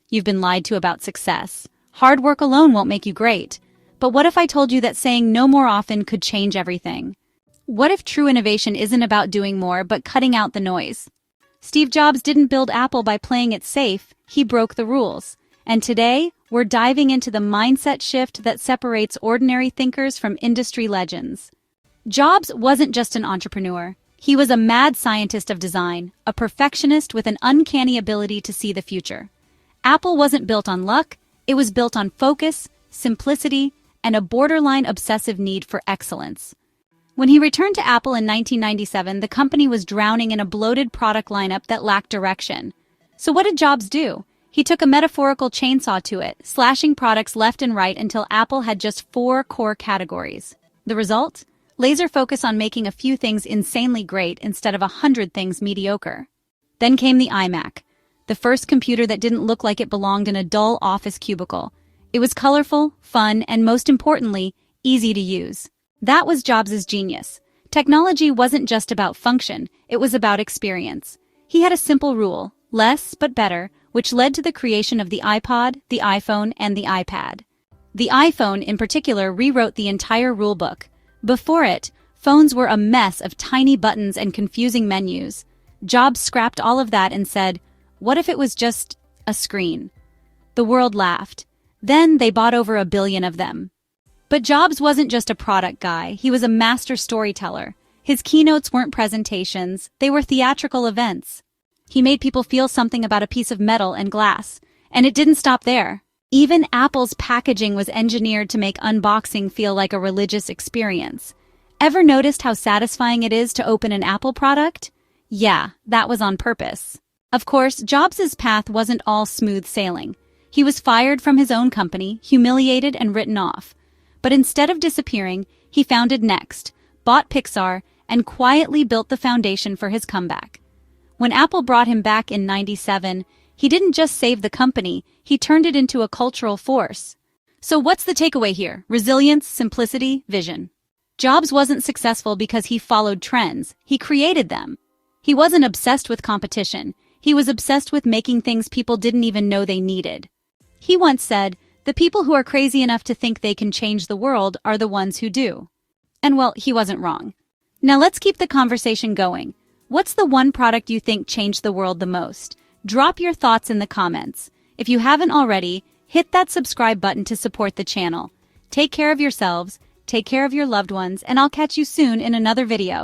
you've been lied to about success. Hard work alone won't make you great. But what if I told you that saying no more often could change everything? What if true innovation isn't about doing more but cutting out the noise? Steve Jobs didn't build Apple by playing it safe, he broke the rules. And today, we're diving into the mindset shift that separates ordinary thinkers from industry legends. Jobs wasn't just an entrepreneur. He was a mad scientist of design, a perfectionist with an uncanny ability to see the future. Apple wasn't built on luck, it was built on focus, simplicity, and a borderline obsessive need for excellence. When he returned to Apple in 1997, the company was drowning in a bloated product lineup that lacked direction. So what did Jobs do? He took a metaphorical chainsaw to it, slashing products left and right until Apple had just 4 core categories. The result? Laser focus on making a few things insanely great instead of 100 things mediocre. Then came the iMac, the first computer that didn't look like it belonged in a dull office cubicle. It was colorful, fun, and most importantly, easy to use. That was Jobs' genius. Technology wasn't just about function, it was about experience. He had a simple rule, less but better, which led to the creation of the iPod, the iPhone, and the iPad. The iPhone, in particular, rewrote the entire rulebook. Before it, phones were a mess of tiny buttons and confusing menus. Jobs scrapped all of that and said, what if it was just a screen? The world laughed. Then they bought over 1 billion of them. But Jobs wasn't just a product guy, he was a master storyteller. His keynotes weren't presentations, they were theatrical events. He made people feel something about a piece of metal and glass. And it didn't stop there. Even Apple's packaging was engineered to make unboxing feel like a religious experience. Ever noticed how satisfying it is to open an Apple product? Yeah, that was on purpose. Of course, Jobs' path wasn't all smooth sailing. He was fired from his own company, humiliated and written off. But instead of disappearing, he founded Next, bought Pixar, and quietly built the foundation for his comeback. When Apple brought him back in '97, he didn't just save the company, he turned it into a cultural force. So what's the takeaway here? Resilience, simplicity, vision. Jobs wasn't successful because he followed trends, he created them. He wasn't obsessed with competition, he was obsessed with making things people didn't even know they needed. He once said, "The people who are crazy enough to think they can change the world are the ones who do." And well, he wasn't wrong. Now let's keep the conversation going. What's the one product you think changed the world the most? Drop your thoughts in the comments. If you haven't already, hit that subscribe button to support the channel. Take care of yourselves, take care of your loved ones, and I'll catch you soon in another video.